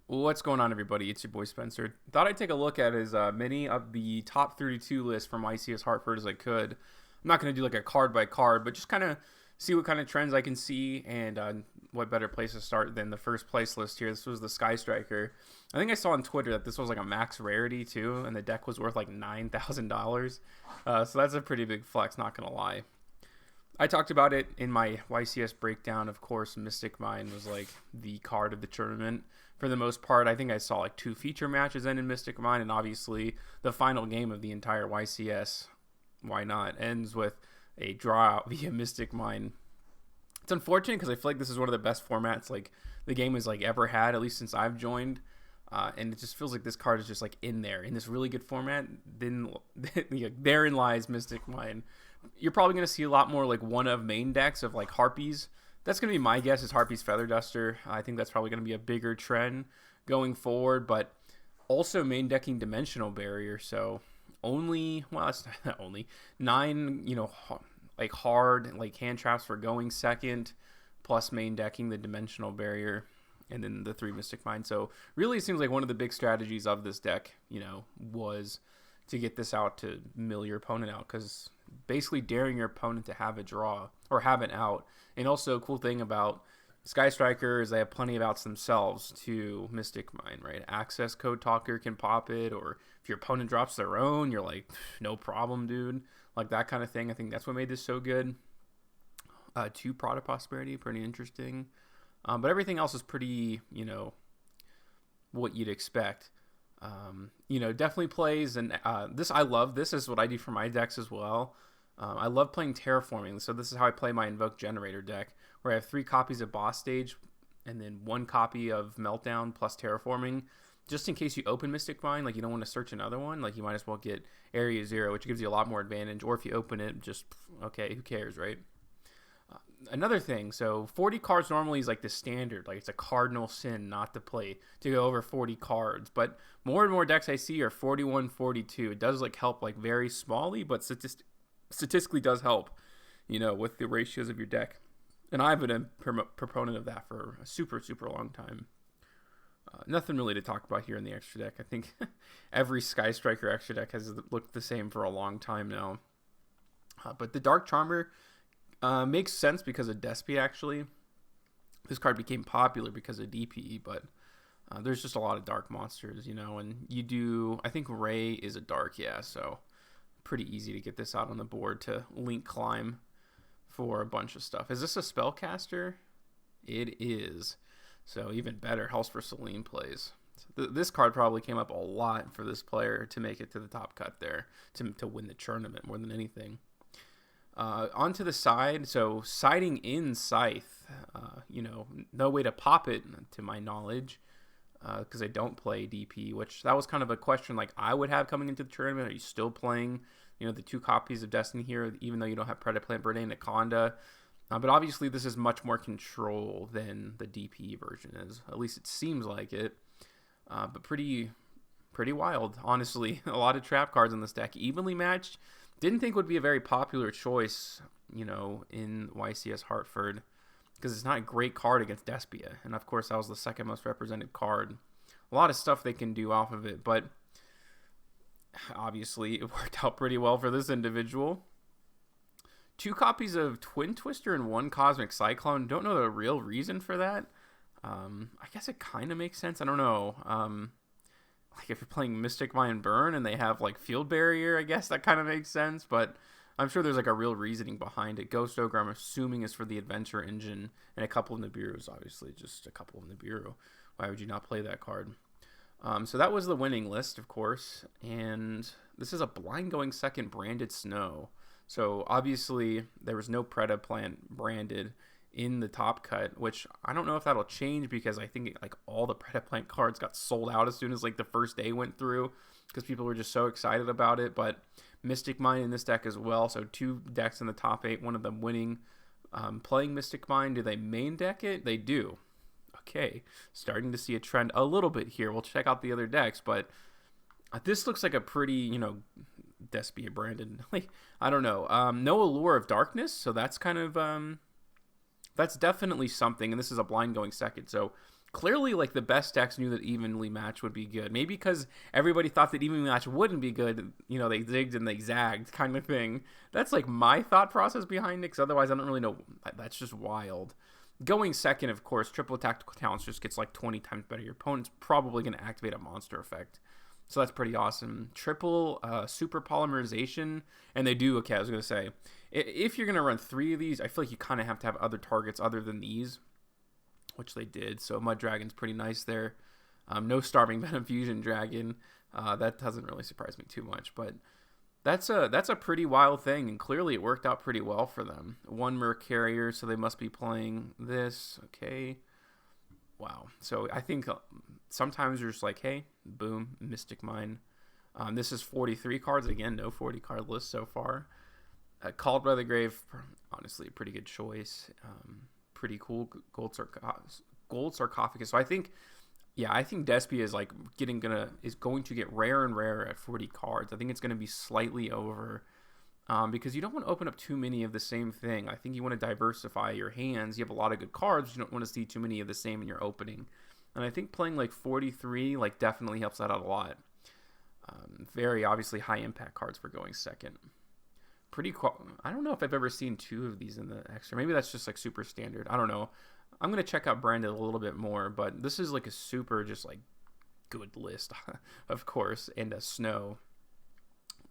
What's going on, everybody? It's your boy Spencer. Thought I'd take a look at as many of the top 32 lists from YCS Hartford as I could. I'm not going to do like a card by card, but just kind of see what kind of trends I can see and what better place to start than the first place list here. This was the Sky Striker. I think I saw on Twitter that this was like a max rarity too, and the deck was worth like $9,000. So that's a pretty big flex, not going to lie. I talked about it in my YCS breakdown. Of course, Mystic Mine was like the card of the tournament for the most part. I think I saw like 2 feature matches end in Mystic Mine, and obviously the final game of the entire YCS, why not, ends with a draw out via Mystic Mine. It's unfortunate because I feel like this is one of the best formats like the game has like ever had, at least since I've joined. And it just feels like this card is just like in there in this really good format. Then therein lies Mystic Mine. You're probably going to see a lot more like one of main decks of like Harpies. That's going to be my guess is Harpy's Feather Duster. I think that's probably going to be a bigger trend going forward, but also main decking Dimensional Barrier. So only, well, that's not only 9, like hard like hand traps for going second, plus main decking the Dimensional Barrier, and then the 3 Mystic Mine. So really, it seems like one of the big strategies of this deck, was to get this out to mill your opponent out, because basically daring your opponent to have a draw or have an out. And also, a cool thing about Sky Striker is they have plenty of outs themselves to Mystic Mine, right? Access Code Talker can pop it, or if your opponent drops their own, you're like, no problem, dude. Like that kind of thing. I think that's what made this so good. 2 Product Prosperity, pretty interesting. But everything else is pretty, what you'd expect. Definitely plays, and this I love. This is what I do for my decks as well. I love playing Terraforming, so this is how I play my Invoke Generator deck, where I have 3 copies of Boss Stage, and then 1 copy of Meltdown plus Terraforming, just in case you open Mystic Mine, like you don't want to search another one, like you might as well get Area 0, which gives you a lot more advantage, or if you open it, just, okay, who cares, right? Another thing, so 40 cards normally is like the standard, like it's a cardinal sin not to play to go over 40 cards, but more and more decks I see are 41, 42. It does like help like very smallly, but statistically does help, with the ratios of your deck. And I've been a proponent of that for a super, super long time. Nothing really to talk about here in the extra deck. I think every Sky Striker extra deck has looked the same for a long time now. But the Dark Charmer makes sense because of Despia, actually. This card became popular because of DPE, but there's just a lot of dark monsters, and you do, I think Ray is a dark, yeah, so pretty easy to get this out on the board to link climb for a bunch of stuff. Is this a spellcaster? It is. So even better, House for Selene plays. So this card probably came up a lot for this player to make it to the top cut there, to win the tournament more than anything. Onto the side, so siding in Scythe, no way to pop it to my knowledge, because I don't play DP, which that was kind of a question like I would have coming into the tournament. Are you still playing, the 2 copies of Destiny here, even though you don't have Predaplant, Verde, and Nakonda? But obviously this is much more control than the DP version is. At least it seems like it. But pretty wild, honestly. A lot of trap cards in this deck, evenly matched. Didn't think would be a very popular choice, in YCS Hartford, because it's not a great card against Despia. And of course, that was the second most represented card. A lot of stuff they can do off of it, but obviously it worked out pretty well for this individual. 2 copies of Twin Twister and 1 Cosmic Cyclone. Don't know the real reason for that. I guess it kind of makes sense. I don't know. Like if you're playing Mystic Mine Burn and they have like Field Barrier, I guess that kind of makes sense, but I'm sure there's like a real reasoning behind it. Ghost Ogre, I'm assuming, is for the Adventure Engine, and a couple of Nibiru's, obviously, just a couple of Nibiru. Why would you not play that card? So that was the winning list, of course, and this is a blind going second branded Snow. So obviously there was no Predaplant branded in the top cut, which I don't know if that'll change, because I think like all the Predaplant cards got sold out as soon as like the first day went through, because people were just so excited about it. But Mystic Mine in this deck as well, so 2 decks in the top 8, one of them winning. Playing Mystic Mine, do they main deck it? They do. Okay, starting to see a trend a little bit here. We'll check out the other decks, but this looks like a pretty, Despia branded, like, I don't know. No Allure of Darkness, so that's kind of that's definitely something, and this is a blind going second. So clearly, like, the best decks knew that evenly match would be good. Maybe because everybody thought that evenly match wouldn't be good, you know, they zigged and they zagged kind of thing. That's like my thought process behind it, because otherwise I don't really know. That's just wild. Going second, of course, triple tactical talents just gets like 20 times better. Your opponent's probably going to activate a monster effect. So that's pretty awesome. Triple super polymerization, and they do. Okay, I was going to say, if you're going to run 3 of these, I feel like you kind of have to have other targets other than these, which they did. So Mud Dragon's pretty nice there. No Starving Venom Fusion Dragon. That doesn't really surprise me too much, but that's a pretty wild thing, and clearly it worked out pretty well for them. 1 Merc Carrier, so they must be playing this. Okay. Wow. So I think sometimes you're just like, hey, boom, Mystic Mine. This is 43 cards. Again, no 40 card list so far. Called by the Grave, honestly, a pretty good choice. Pretty cool. Gold Sarcophagus. So I think Despia is like going to get rarer and rarer at 40 cards. I think it's going to be slightly over. Because you don't want to open up too many of the same thing. I think you want to diversify your hands. You have a lot of good cards, but you don't want to see too many of the same in your opening. And I think playing like 43 like definitely helps that out a lot. Very obviously high impact cards for going second. Pretty cool. I don't know if I've ever seen 2 of these in the extra. Maybe that's just like super standard. I don't know. I'm going to check out Branded a little bit more, but this is like a super just like good list, of course, and a Snow.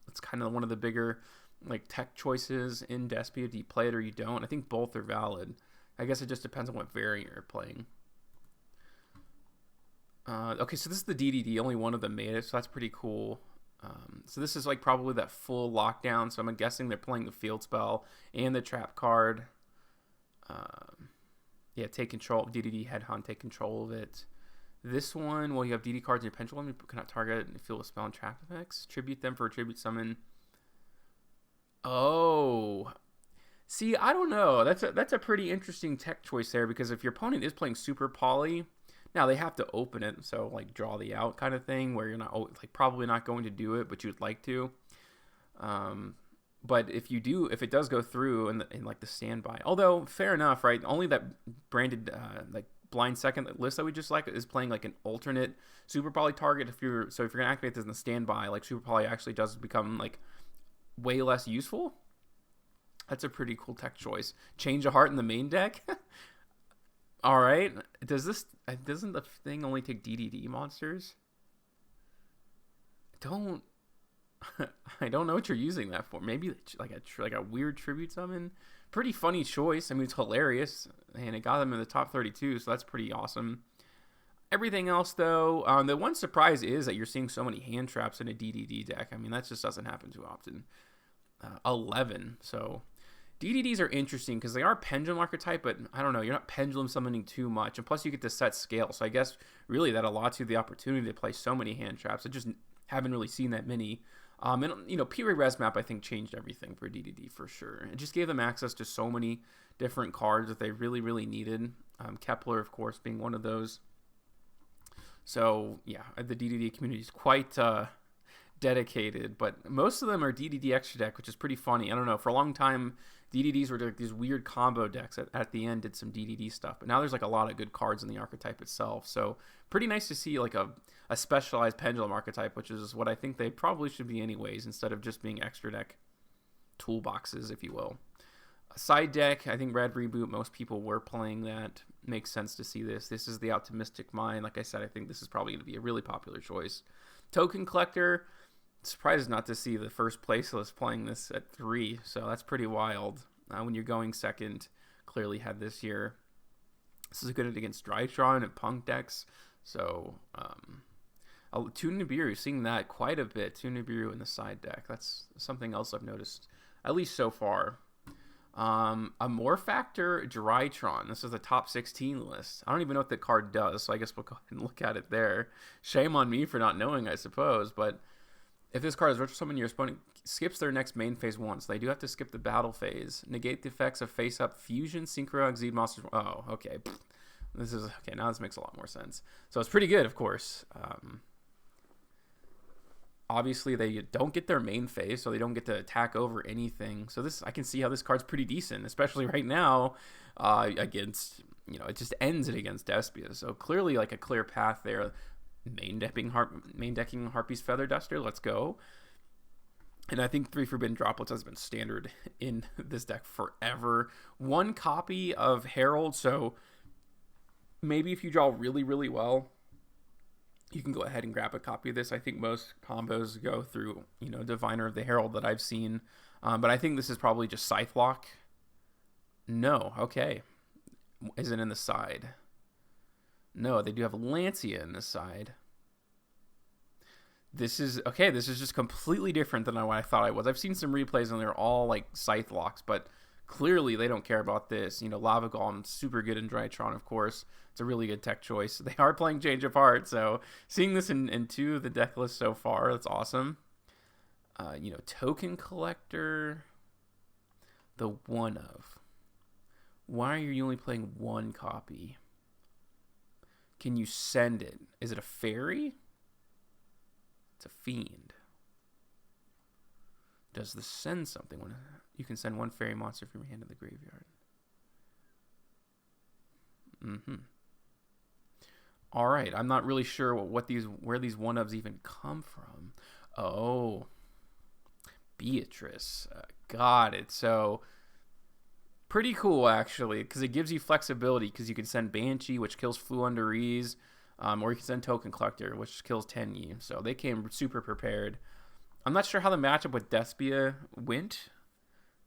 It's kind of one of the bigger like tech choices in Despia. Do you play it or you don't? I think both are valid. I guess it just depends on what variant you're playing. Okay, so this is the DDD. Only one of them made it, so that's pretty cool. So this is like probably that full lockdown. So I'm guessing they're playing the field spell and the trap card. Yeah, take control. DDD Headhunt, take control of it. This one, well, you have DD cards in your pendulum. You cannot target and field a spell and trap effects. Tribute them for a tribute summon. Oh, see, I don't know. That's a pretty interesting tech choice there, because if your opponent is playing super poly, now they have to open it, so like draw the out kind of thing, where you're not like probably not going to do it, but you would like to. But if it does go through in like the standby, although fair enough, right? Only that Branded like blind second list that we just like is playing like an alternate super poly target. If you're gonna activate this in the standby, like super poly actually does become like way less useful. That's a pretty cool tech choice. Change a heart in the main deck. All right. Doesn't the thing only take DDD monsters? I don't know what you're using that for. Maybe like a weird tribute summon. Pretty funny choice. I mean, it's hilarious, and it got them in the top 32, so that's pretty awesome. Everything else, though, the one surprise is that you're seeing so many hand traps in a DDD deck. I mean, that just doesn't happen too often. 11. So DDDs are interesting because they are pendulum archetype, but I don't know. You're not pendulum summoning too much, and plus you get to set scale. So I guess really that allots you the opportunity to play so many hand traps. I just haven't really seen that many. And you know, P-Ray-Res map I think changed everything for DDD for sure. It just gave them access to so many different cards that they really, really needed. Kepler, of course, being one of those. So yeah, the DDD community is quite dedicated, but most of them are DDD extra deck, which is pretty funny. I don't know, for a long time DDDs were like these weird combo decks that at the end did some DDD stuff, but now there's like a lot of good cards in the archetype itself. So pretty nice to see like a specialized pendulum archetype, which is what I think they probably should be anyways, instead of just being extra deck toolboxes, if you will. A side deck, I think Red Reboot, most people were playing that. Makes sense to see this. This is the Optimistic Mind. Like I said, I think this is probably going to be a really popular choice. Token Collector, surprised not to see the first place list playing this at 3, so that's pretty wild. When you're going second, clearly had this here. This is good against Drytron and Punk decks. So, Toon Nibiru, seeing that quite a bit. Toon Nibiru in the side deck. That's something else I've noticed, at least so far. A More Factor Drytron. This is the top 16 list. I don't even know what the card does, so I guess we'll go ahead and look at it there. Shame on me for not knowing, I suppose, but if this card is retro summoned, your opponent skips their next main phase once. They do have to skip the battle phase. Negate the effects of face up, fusion, synchro, exceed monsters. Oh, okay. This is okay. Now this makes a lot more sense. So it's pretty good, of course. Obviously, they don't get their main phase, so they don't get to attack over anything. So this, I can see how this card's pretty decent, especially right now against it just ends it against Despia. So clearly like a clear path there. Main decking Harpy's Feather Duster. Let's go. And I think 3 Forbidden Droplets has been standard in this deck forever. 1 copy of Herald, so maybe if you draw really, really well, you can go ahead and grab a copy of this. I think most combos go through, Diviner of the Herald that I've seen. But I think this is probably just Scythe Lock. No, okay. Is it in the side? No, they do have Lancia in the side. This is just completely different than what I thought I was. I've seen some replays and they're all like Scythe Locks, but clearly they don't care about this. Lava Golem, super good in Drytron, of course. It's a really good tech choice. They are playing Change of Heart, so seeing this in 2 of the deck lists so far, that's awesome. Token Collector, the one of. Why are you only playing 1 copy? Can you send it? Is it a fairy? It's a fiend. Does this send something? When you can send 1 fairy monster from your hand to the graveyard. All right, I'm not really sure where these 1-ofs even come from. Oh, Beatrice. Got it. So pretty cool actually, because it gives you flexibility. Because you can send Banshee, which kills Floowandereeze. Or you can send Token Collector, which kills Tenyi. So they came super prepared. I'm not sure how the matchup with Despia went.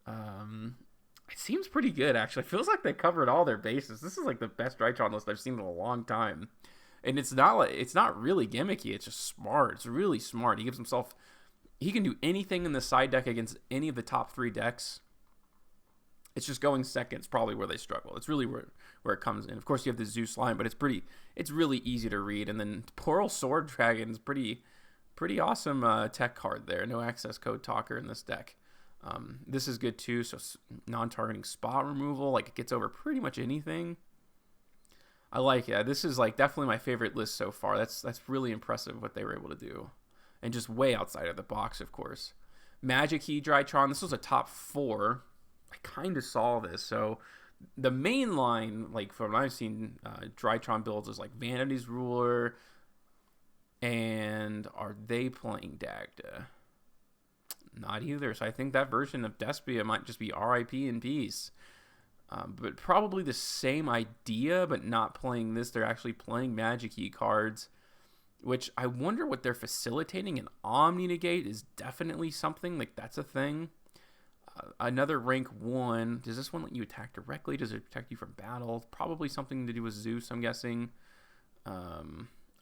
It seems pretty good, actually. It feels like they covered all their bases. This is like the best Drytron list I've seen in a long time. And it's not really gimmicky. It's just smart. It's really smart. He can do anything in the side deck against any of the top 3 decks. It's just going second is probably where they struggle. It's really where it comes in. Of course, you have the Zeus line, but it's really easy to read. And then Poral Sword Dragon is pretty awesome tech card there. No access code talker in this deck. This is good too. So non-targeting spot removal, like it gets over pretty much anything. I like it. This is like definitely my favorite list so far. That's really impressive what they were able to do, and just way outside of the box, of course. Magic Key Drytron. This was a top 4. I kind of saw this. So the main line, like from what I've seen, Drytron builds is like Vanity's Ruler. And are they playing Dagda? Not either. So I think that version of Despia might just be RIP in peace. But probably the same idea, but not playing this. They're actually playing Magic Key cards, which I wonder what they're facilitating. An Omni Negate is definitely something. Like, that's a thing. Another rank 1. Does this one let you attack directly? Does it protect you from battle? Probably something to do with Zeus, I'm guessing.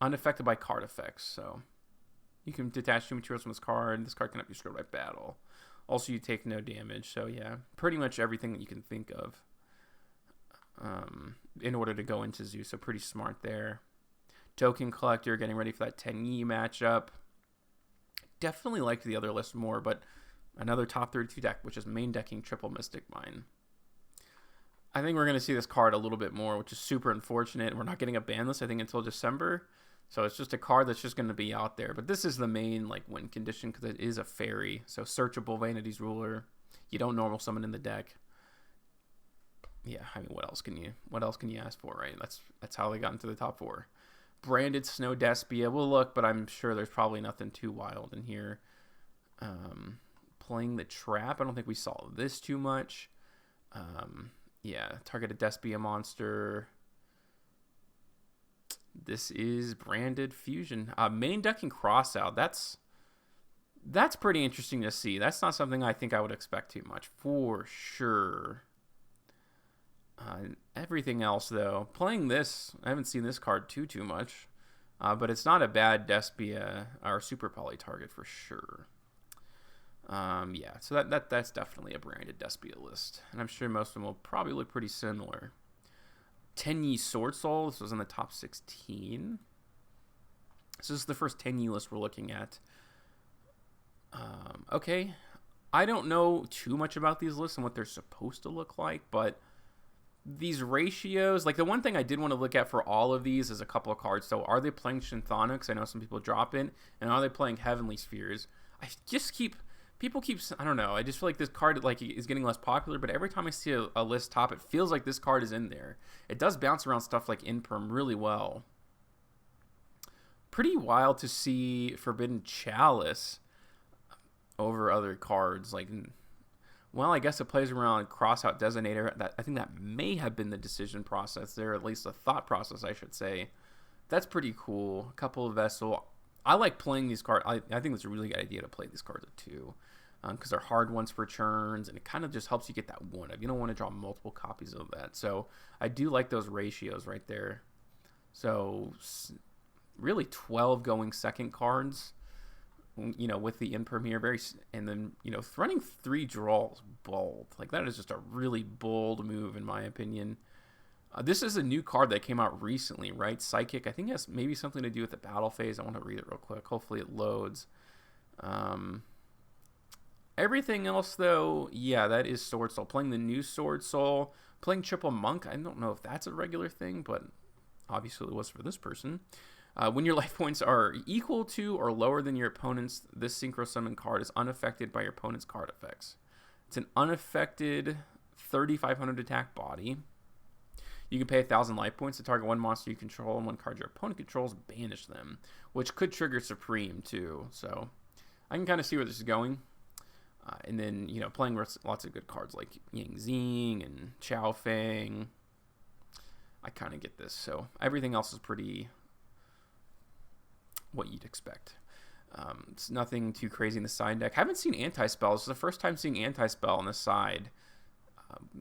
Unaffected by card effects. So you can detach 2 materials from this card. This card cannot be destroyed by battle. Also, you take no damage. So yeah, pretty much everything that you can think of in order to go into Zeus. So pretty smart there. Token Collector, getting ready for that Tenyi matchup. Definitely liked the other list more, but another top 32 deck, which is main decking Triple Mystic Mine. I think we're going to see this card a little bit more, which is super unfortunate. We're not getting a ban list, I think, until December. So it's just a card that's just going to be out there. But this is the main win condition because it is a fairy. So searchable Vanity's Ruler. You don't normal summon in the deck. Yeah, I mean, what else can you ask for, right? That's how they got into the top 4. Branded Snow Despia. We'll look, but I'm sure there's probably nothing too wild in here. Playing the Trap. I don't think we saw this too much. Yeah, targeted Despia monster. This is Branded Fusion. Main decking Crossout. That's pretty interesting to see. That's not something I think I would expect too much, for sure. Everything else, though. Playing this, I haven't seen this card too much. But it's not a bad Despia or Super Poly target for sure. Yeah, so that's definitely a branded Despia list. And I'm sure most of them will probably look pretty similar. Tenyi Swordsoul. This was in the top 16. So this is the first Tenyi list we're looking at. Okay. I don't know too much about these lists and what they're supposed to look like, but these ratios, like the one thing I did want to look at for all of these is a couple of cards. So are they playing Shinthonics? I know some people drop in. And are they playing Heavenly Spheres? People people keep, I don't know, I just feel like this card like is getting less popular, but every time I see a list top, it feels like this card is in there. It does bounce around stuff like Imperm really well. Pretty wild to see Forbidden Chalice over other cards. Like, well, I guess it plays around Crossout Designator. That, I think that may have been the decision process there, at least the thought process, I should say. That's pretty cool. A couple of Vessel. I like playing these cards. I think it's a really good idea to play these cards at 2. Because they're hard ones for churns, and it kind of just helps you get that one of. You don't want to draw multiple copies of that. So I do like those ratios right there. So really 12 going second cards, you know, with the Imperm here. And then, you know, running 3 draws bold. Like, that is just a really bold move, in my opinion. This is a new card that came out recently, right? Psychic. I think it has maybe something to do with the battle phase. I want to read it real quick. Hopefully it loads. Everything else, though, yeah, that is Swordsoul. Playing the new Swordsoul. Playing Triple Monk. I don't know if that's a regular thing, but obviously it was for this person. When your life points are equal to or lower than your opponent's, this Synchro Summon card is unaffected by your opponent's card effects. It's an unaffected 3,500 attack body. You can pay 1,000 life points to target one monster you control and one card your opponent controls, banish them, which could trigger Supreme too. So I can kind of see where this is going. And then, you know, playing lots of good cards like Yang Xing and Chao Feng. I kind of get this. So everything else is pretty what you'd expect. It's nothing too crazy in the side deck. Haven't seen Anti-Spell. This is the first time seeing Anti-Spell on the side.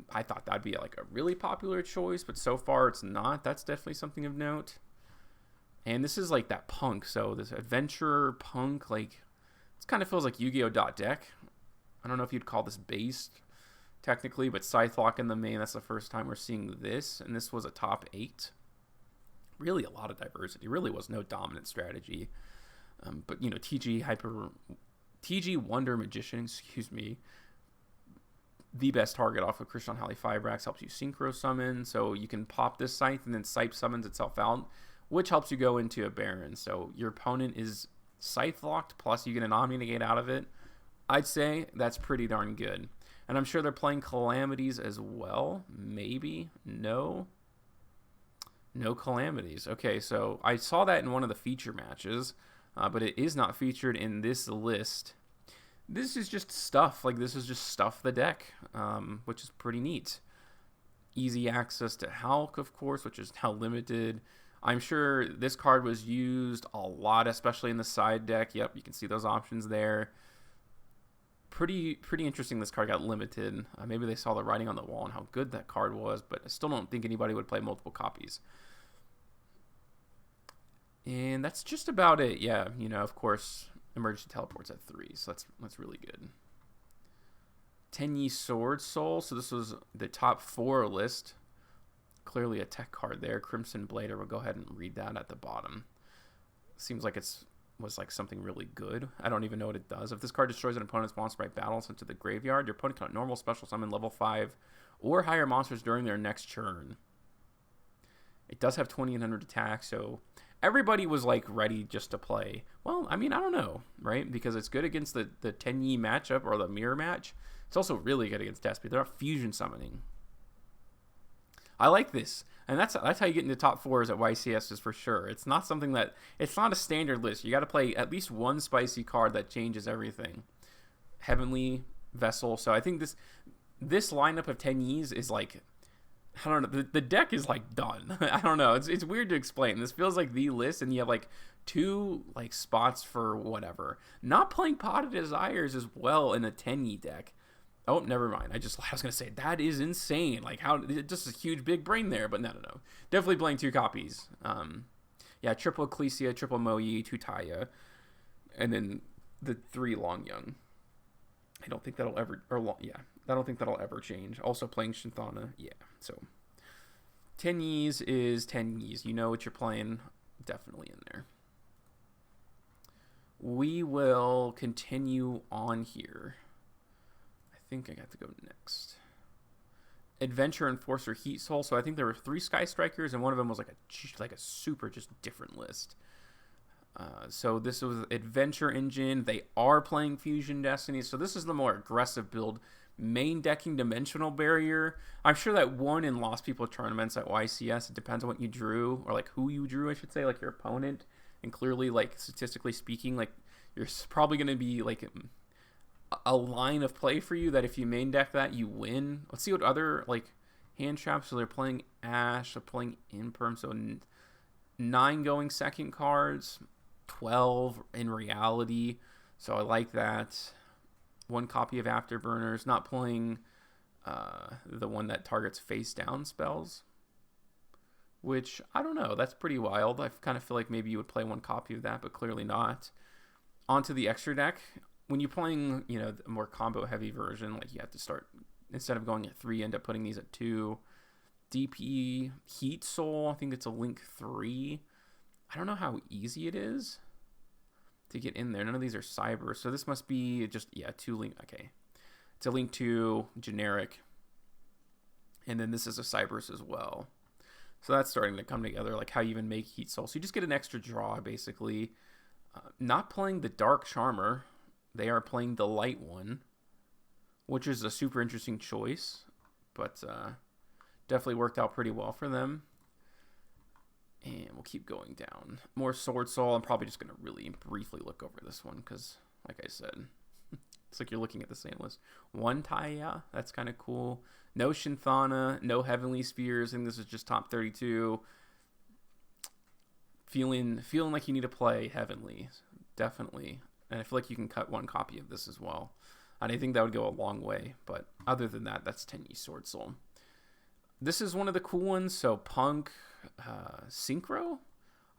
I thought that'd be like a really popular choice, but so far it's not. That's definitely something of note. And this is like that punk. So this adventurer punk, like, it kind of feels like Yu-Gi-Oh! Deck. I don't know if you'd call this based technically, but Scythelock in the main, that's the first time we're seeing this. And this was a top 8. Really a lot of diversity. Really was no dominant strategy. But, you know, TG Wonder Magician, the best target off of Krishan Halley Fibrax, helps you Synchro Summon. So you can pop this Scythe and then Scythe summons itself out, which helps you go into a Baron. So your opponent is Scythe locked, plus you get an Omni Negate out of it. I'd say that's pretty darn good. And I'm sure they're playing Calamities as well. Maybe. No Calamities. Okay, so I saw that in one of the feature matches, but it is not featured in this list. This is just stuff. Like, this is just stuff the deck, which is pretty neat. Easy access to Hulk, of course, which is now limited. I'm sure this card was used a lot, especially in the side deck. Yep, you can see those options there. Pretty interesting this card got limited. Maybe they saw the writing on the wall and how good that card was, but I still don't think anybody would play multiple copies. And that's just about it. Yeah, you know, of course, emergency teleports at 3, so that's really good. Tenyi Swordsoul. So this was the top 4 list. Clearly a tech card there. Crimson Blader. We'll go ahead and read that at the bottom. Seems like was like something really good. I don't even know what it does. If this card destroys an opponent's monster by battle sent to the graveyard, your opponent can normal special summon level 5 or higher monsters during their next turn. It does have 2,800 attack, so everybody was like ready just to play. Well, I mean, I don't know, right? Because it's good against the Tenyi matchup or the mirror match. It's also really good against Despy. They're not fusion summoning. I like this. And that's how you get into top 4s at YCS is for sure. It's not something that, it's not a standard list. You got to play at least one spicy card that changes everything. Heavenly Vessel. So I think this lineup of Tenyis is like, I don't know, the deck is like done. I don't know. It's weird to explain. This feels like the list, and you have like 2 like spots for whatever. Not playing Pot of Desires as well in a Tenyi deck. Oh, never mind. I was going to say, that is insane. Like, how, just a huge big brain there, but no. Definitely playing 2 copies. Yeah, triple Ecclesia, triple Moyi, 2 Taya, and then the 3 Long Young. I don't think that'll ever, I don't think that'll ever change. Also playing Shinthana, yeah. So, Tenyis is Tenyis. You know what you're playing, definitely in there. We will continue on here. I think I got to go next. Adventure Enforcer Heat Soul. So I think there were 3 Sky Strikers, and one of them was like a super just different list. So this was Adventure Engine. They are playing Fusion Destiny. So this is the more aggressive build. Main decking Dimensional Barrier. I'm sure that won and lost people tournaments at YCS. It depends on what you drew, or like who you drew, I should say, like your opponent. And clearly, like statistically speaking, like you're probably going to be like a line of play for you that if you main deck that, you win. Let's see what other like hand traps. So they're playing Ash, they're playing Imperm. So 9 going second cards, 12 in reality. So I like that. 1 copy of Afterburners, not playing the one that targets face down spells, which I don't know. That's pretty wild. I kind of feel like maybe you would play 1 copy of that, but clearly not. Onto the extra deck. When you're playing, you know, a more combo heavy version, like you have to start, instead of going at 3, end up putting these at 2. DP Heat Soul, I think it's a link 3. I don't know how easy it is to get in there. None of these are cyber, so this must be just 2 link. Okay, it's a link 2 generic, and then this is a cybers as well. So that's starting to come together, like how you even make Heat Soul. So you just get an extra draw basically. Not playing the Dark Charmer, they are playing the light one, which is a super interesting choice, but definitely worked out pretty well for them. And we'll keep going down. More Swordsoul. I'm probably just going to really briefly look over this one because, like I said, it's like you're looking at the same list. 1 Taya, that's kind of cool. No Shinthana, no Heavenly Spears. I think this is just top 32. Feeling like you need to play Heavenly, definitely. And I feel like you can cut 1 copy of this as well. And I think that would go a long way. But other than that, that's Tenyi Swordsoul. This is one of the cool ones. So Punk, Synchro.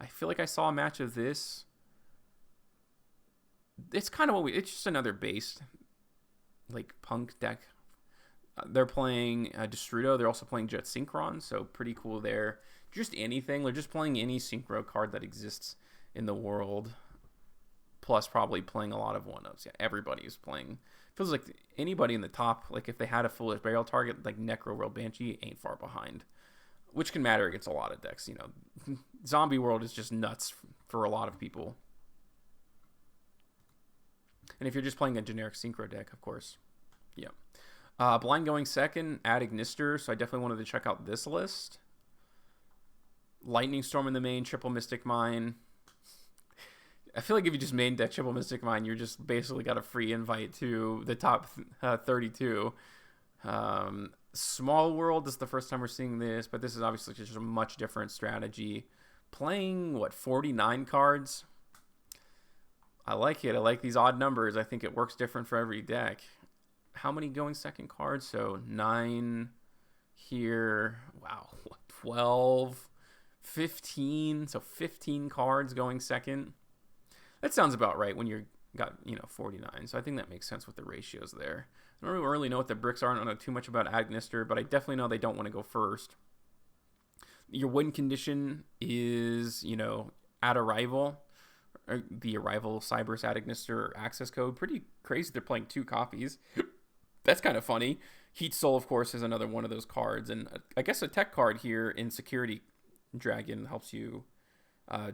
I feel like I saw a match of this. It's kind of it's just another base like Punk deck. They're playing Destrudo. They're also playing Jet Synchron, so pretty cool there. Just anything. They're just playing any Synchro card that exists in the world. Plus probably playing a lot of 1-ofs. Yeah, everybody is playing. Feels like anybody in the top, like if they had a Foolish Burial target, like Necro World Banshee ain't far behind. Which can matter against a lot of decks, you know. Zombie World is just nuts for a lot of people. And if you're just playing a generic Synchro deck, of course. Yeah. Blind going second, add Ignister, so I definitely wanted to check out this list. Lightning Storm in the main, Triple Mystic Mine. I feel like if you just main deck Triple Mystic Mine, you're just basically got a free invite to the top 32. Small World is the first time we're seeing this, but this is obviously just a much different strategy. Playing, 49 cards? I like it. I like these odd numbers. I think it works different for every deck. How many going second cards? So 9 here. Wow. 12, 15. So 15 cards going second. That sounds about right when you got, 49. So I think that makes sense with the ratios there. I don't really know what the bricks are. I don't know too much about Agnister, but I definitely know they don't want to go first. Your win condition is, at arrival. Or the arrival Cybers Agnister or access code. Pretty crazy they're playing 2 copies. That's kind of funny. Heat Soul, of course, is another one of those cards. And I guess a tech card here in Security Dragon helps you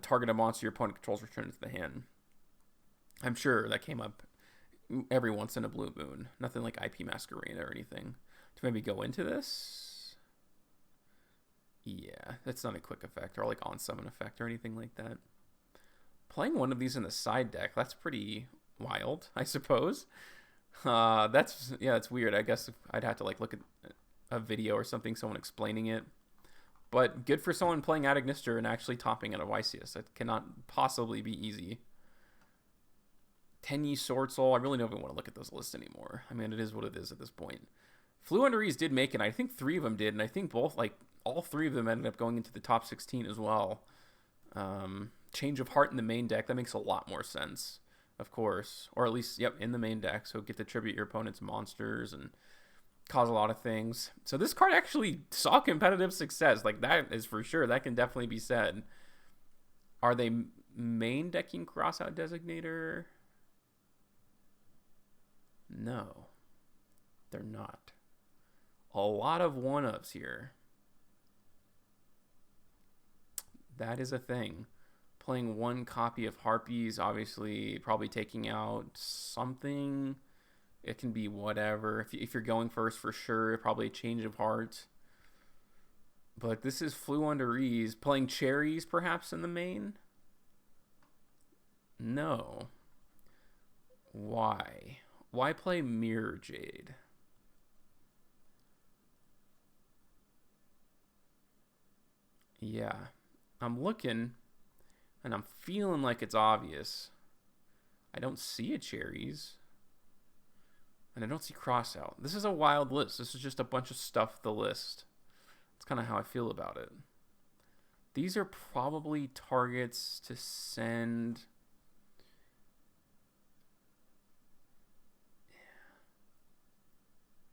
target a monster your opponent controls, return it to the hand. I'm sure that came up every once in a blue moon. Nothing like IP Masquerade or anything. To maybe go into this? Yeah, that's not a quick effect or like on summon effect or anything like that. Playing one of these in the side deck, that's pretty wild, I suppose. It's weird. I guess I'd have to look at a video or something, someone explaining it. But good for someone playing at Ignister and actually topping at a YCS. That cannot possibly be easy. Tenyi Swordsoul. I really don't even want to look at those lists anymore. I mean, it is what it is at this point. Flu Under Ease did make it. I think 3 of them did, and I think all 3 of them ended up going into the top 16 as well. Change of Heart in the main deck. That makes a lot more sense, of course. Or at least, in the main deck. So get to tribute your opponent's monsters and cause a lot of things. So this card actually saw competitive success. That is for sure. That can definitely be said. Are they main decking Crossout Designator? No, they're not. A lot of 1-ofs here. That is a thing. Playing one copy of Harpies, obviously probably taking out something. It can be whatever. If you're going first for sure, probably a Change of Heart. But this is Flew Under Ease. Playing Cherries perhaps in the main? No. Why? Why play Mirror Jade? Yeah. I'm looking, and I'm feeling like it's obvious. I don't see a Cherries. And I don't see Crossout. This is a wild list. This is just a bunch of stuff to list. That's kind of how I feel about it. These are probably targets to send.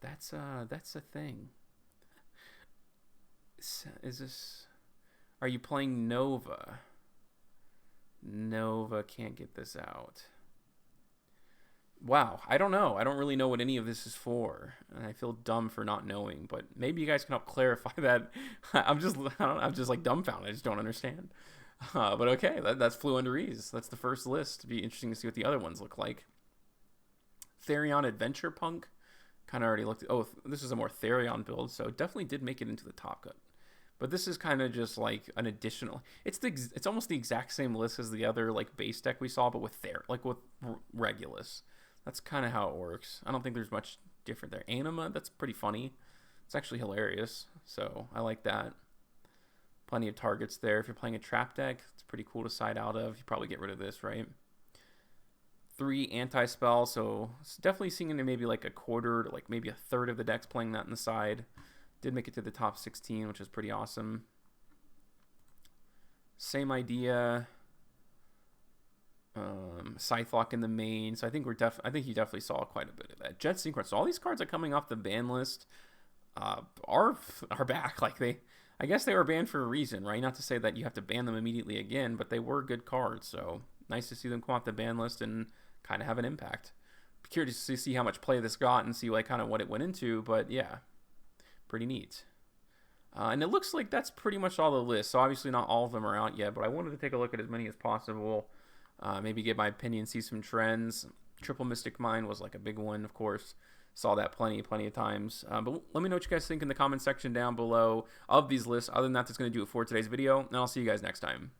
That's a thing. Is this? Are you playing Nova? Nova can't get this out. Wow, I don't know. I don't really know what any of this is for, and I feel dumb for not knowing. But maybe you guys can help clarify that. I'm just like dumbfounded. I just don't understand. But okay, that's Flew Under Ease. That's the first list. It'd be interesting to see what the other ones look like. Therion Adventure Punk. Kind of already looked. Oh, this is a more Therion build, so it definitely did make it into the top cut. But this is kind of just like an additional. It's almost the exact same list as the other like base deck we saw, but with with Regulus. That's kind of how it works. I don't think there's much different there. Anima, that's pretty funny. It's actually hilarious, so I like that. Plenty of targets there. If you're playing a trap deck, it's pretty cool to side out of. You probably get rid of this, right? 3 anti-spell, so it's definitely seeing into maybe like a quarter to like maybe a third of the decks playing that on the side. Did make it to the top 16, which is pretty awesome. Same idea. Scythe in the main, so I think I think you definitely saw quite a bit of that. Jet Synchron. So all these cards are coming off the ban list. Are back. Like I guess they were banned for a reason, right? Not to say that you have to ban them immediately again, but they were good cards. So nice to see them come off the ban list and kind of have an impact. Be curious to see how much play this got and see like kind of what it went into. But yeah, pretty neat. And it looks like that's pretty much all the list. So obviously not all of them are out yet, but I wanted to take a look at as many as possible. Maybe get my opinion, see some trends. Triple Mystic Mine was like a big one, of course. Saw that plenty of times. But let me know what you guys think in the comment section down below of these lists. Other than that, that's going to do it for today's video, and I'll see you guys next time.